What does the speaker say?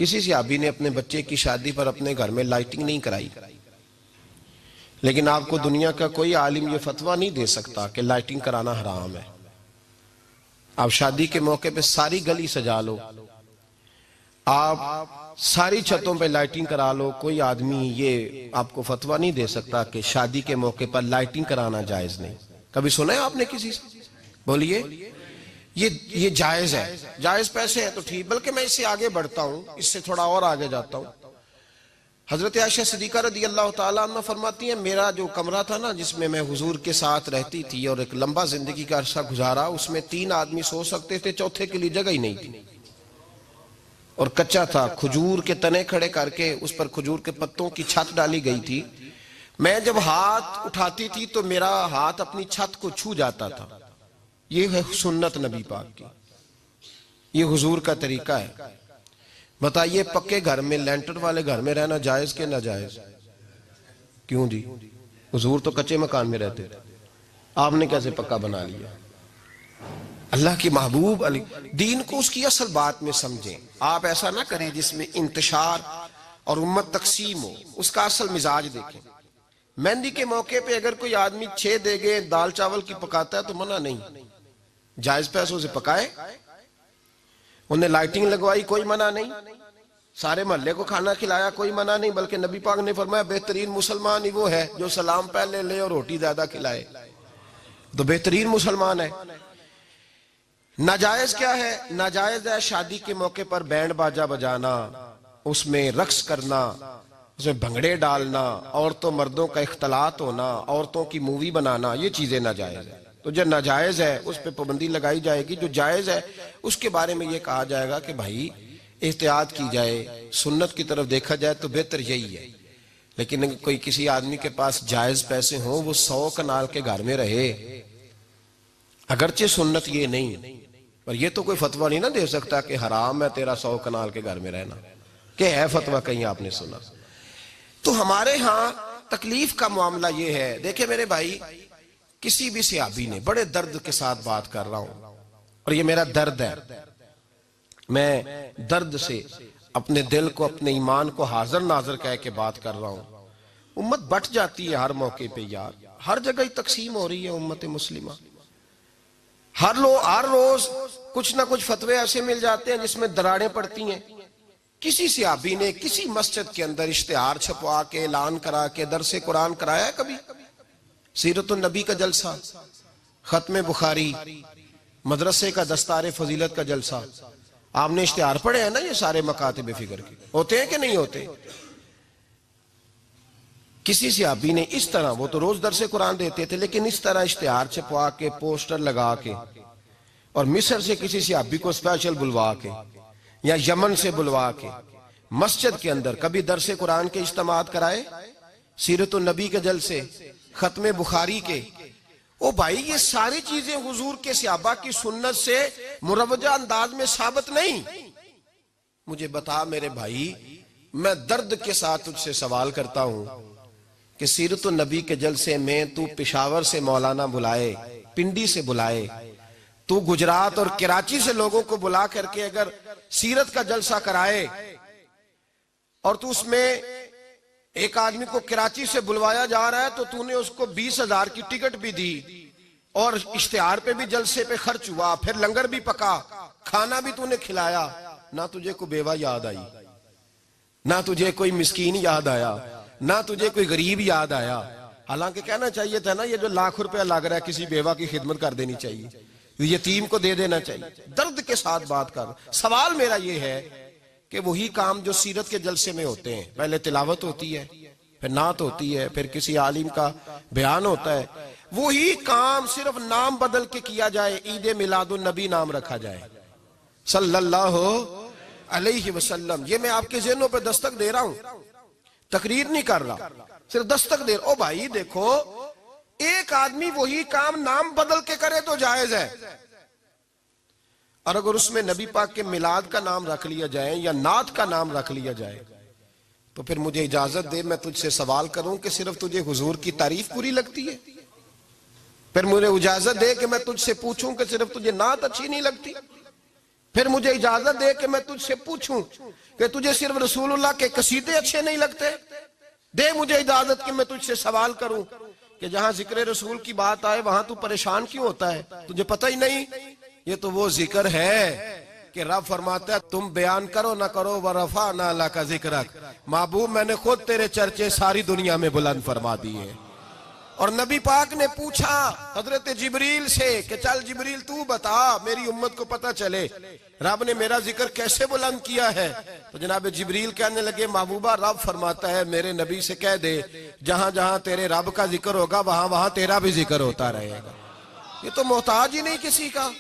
किसी सहाबी ने अपने बच्चे की शादी पर अपने घर में लाइटिंग नहीं कराई, लेकिन आपको दुनिया का कोई आलिम ये फतवा नहीं दे सकता कि लाइटिंग कराना हराम है। आप शादी के मौके पे सारी गली सजा लो, आप सारी छतों पे लाइटिंग करा लो, कोई आदमी ये आपको फतवा नहीं दे सकता कि शादी के मौके पर लाइटिंग कराना जायज नहीं। कभी सुना है आपने किसी से? बोलिए। ये जायज है, जायज पैसे है तो ठीक। बल्कि मैं इससे आगे बढ़ता हूं, इससे थोड़ा और आगे जाता हूं। हजरत आयशा सिद्दीका रज़ी अल्लाह तआला अन्हा फरमाती हैं, मेरा जो कमरा था ना जिसमें मैं हुजूर के साथ रहती थी और एक लंबा जिंदगी का अरसा गुजारा, उसमें 3 आदमी सो सकते थे, चौथे के लिए जगह ही नहीं थी और कच्चा था। खजूर के तने खड़े करके उस पर खजूर के पत्तों की छत डाली गई थी। मैं जब हाथ उठाती थी तो मेरा हाथ अपनी छत को छू जाता था। ये है सुन्नत नबी पाक की, ये हुजूर का तरीका है। बताइए पक्के घर में, लेंटर वाले घर में रहना जायज के नाजायज? क्यों जी? हुजूर तो कच्चे मकान में रहते थे, आपने कैसे पक्का बना लिया? अल्लाह की महबूब अली दीन को उसकी असल बात में समझें। आप ऐसा ना करें जिसमें इंतशार और उम्मत तकसीम हो, उसका असल मिजाज देखें। मेहंदी के मौके पे अगर कोई आदमी 6 देगे दाल चावल की पकाता है तो मना नहीं, जायज पैसों से पकाए। उन्हें लाइटिंग लगवाई, कोई मना नहीं। सारे मोहल्ले को खाना खिलाया, कोई मना नहीं। बल्कि नबी पाक ने फरमाया बेहतरीन मुसलमान ही वो है जो सलाम पहले ले और रोटी ज्यादा खिलाए, तो बेहतरीन मुसलमान है। नाजायज क्या है? नाजायज है शादी के मौके पर बैंड बाजा बजाना, उसमें रक्स करना, उसमें भंगड़े डालना, औरतों मर्दों का इख्तलात होना, औरतों की मूवी बनाना, ये चीजें नाजायज है। तो जो नाजायज है उस पर पाबंदी लगाई जाएगी, जो जायज है उसके बारे में ये कहा जाएगा कि भाई एहतियात की जाए, सुन्नत की तरफ देखा जाए तो बेहतर यही है। लेकिन अगर कोई किसी आदमी के पास जायज पैसे हो, वो 100 कनाल के घर में रहे, अगरचे सुन्नत ये नहीं, पर ये तो कोई फतवा नहीं ना दे सकता कि हराम है तेरा 100 कनाल के घर में रहना। क्या है फतवा कहीं आपने सुना? तो हमारे यहाँ तकलीफ का मामला ये है। देखे मेरे भाई, किसी भी सहाबी ने, बड़े दर्द के साथ बात कर रहा हूं और ये मेरा दर्द है, मैं दर्द से अपने दिल को, अपने ईमान को हाजिर नाजिर कह के बात कर रहा हूं। उम्मत बट जाती है हर मौके पे यार, हर जगह ही तकसीम हो रही है उम्मत मुस्लिमा। हर रोज कुछ ना कुछ फतवे ऐसे मिल जाते हैं जिसमें दरारें पड़ती हैं। किसी सहाबी ने किसी मस्जिद के अंदर इश्तिहार छपवा के ऐलान करा के दरसे कुरान कराया है कभी? सीरतुन नबी का जलसा, खत्म बुखारी, मदरसे का दस्तारे फजीलत का जलसा, आपने इश्तिहार पढ़े हैं ना? ये सारे मकातिब फिक्र के होते हैं कि नहीं होते? किसी सहाबी ने इस तरह, वो तो रोज दरसे कुरान देते थे, लेकिन इस तरह इश्तिहार छपवा के, पोस्टर लगा के, और मिस्र से किसी सहाबी को स्पेशल बुलवा के या यमन से बुलवा के मस्जिद के अंदर कभी दरसे कुरान के इज्तिमात कराए, सीरतुन नबी के जलसे, खत्म बुखारी के? ओ भाई, ये सारी चीजें हुजूर के सहाबा की सुन्नत से मुरवजा अंदाज में साबित नहीं। मुझे बता मेरे भाई, मैं दर्द के साथ तुझसे सवाल करता हूं कि सीरतुन नबी के जलसे में तू पेशावर से मौलाना बुलाए, पिंडी से बुलाए, तू गुजरात और कराची से लोगों को बुला करके अगर सीरत का जलसा कराए और तू उसमें एक आदमी को कराची से बुलवाया जा रहा है तो तूने उसको 20,000 की टिकट भी दी और इश्तिहार पे भी जलसे पे खर्च हुआ, फिर लंगर भी पका, खाना भी तूने खिलाया, ना तुझे कोई बेवा याद आई, ना तुझे कोई मिस्कीन याद आया, ना तुझे कोई गरीब याद आया। हालांकि कहना चाहिए था ना, ये जो लाख रुपया लग रहा है किसी बेवा की खिदमत कर देनी चाहिए, यतीम को दे देना चाहिए। दर्द के साथ बात कर। सवाल मेरा ये है कि वही काम जो सीरत के जलसे में होते हैं, पहले तिलावत होती है, फिर नात होती है, फिर किसी आलिम का बयान होता है, वही काम सिर्फ नाम बदल के किया जाए, ईद मिलादुन नबी नाम रखा जाए सल्लल्लाहु अलैहि वसल्लम। ये मैं आपके ज़हनों पे दस्तक दे रहा हूं, तकरीर नहीं कर रहा, सिर्फ दस्तक दे रहा। ओ भाई देखो, एक आदमी वही काम नाम बदल के करे तो जायज है, और अगर उसमें नबी पाक के मिलाद का नाम रख लिया जाए या नात का नाम रख लिया जाए तो फिर मुझे इजाजत दे, मैं तुझसे सवाल करूं कि सिर्फ तुझे हुजूर की तारीफ पूरी लगती है? फिर मुझे इजाजत दे कि मैं तुझसे पूछूं कि सिर्फ तुझे नात अच्छी नहीं लगती? फिर मुझे इजाजत दे कि मैं तुझसे पूछूं कि तुझे सिर्फ रसूलुल्लाह के कसीदे अच्छे नहीं लगते? दे मुझे इजाजत कि मैं तुझसे सवाल करूं कि जहां जिक्र रसूल की बात आए वहां तू परेशान क्यों होता है? तुझे पता ही नहीं ये तो वो जिक्र है कि रब फरमाता है तुम बयान करो ना करो वरफा ना अल्लाह का जिक्र। महबूब मैंने खुद तेरे चर्चे सारी दुनिया में बुलंद फरमा दिए। और नबी पाक ने पूछा हजरत जिब्रील से कि चल जिब्रील तू बता मेरी उम्मत को पता चले रब ने मेरा जिक्र कैसे बुलंद किया है। तो जनाब जिब्रील कहने लगे महबूबा रब फरमाता है मेरे नबी से कह दे जहां जहां तेरे रब का जिक्र होगा वहां वहां तेरा भी जिक्र होता रहेगा। ये तो मोहताज ही नहीं किसी का।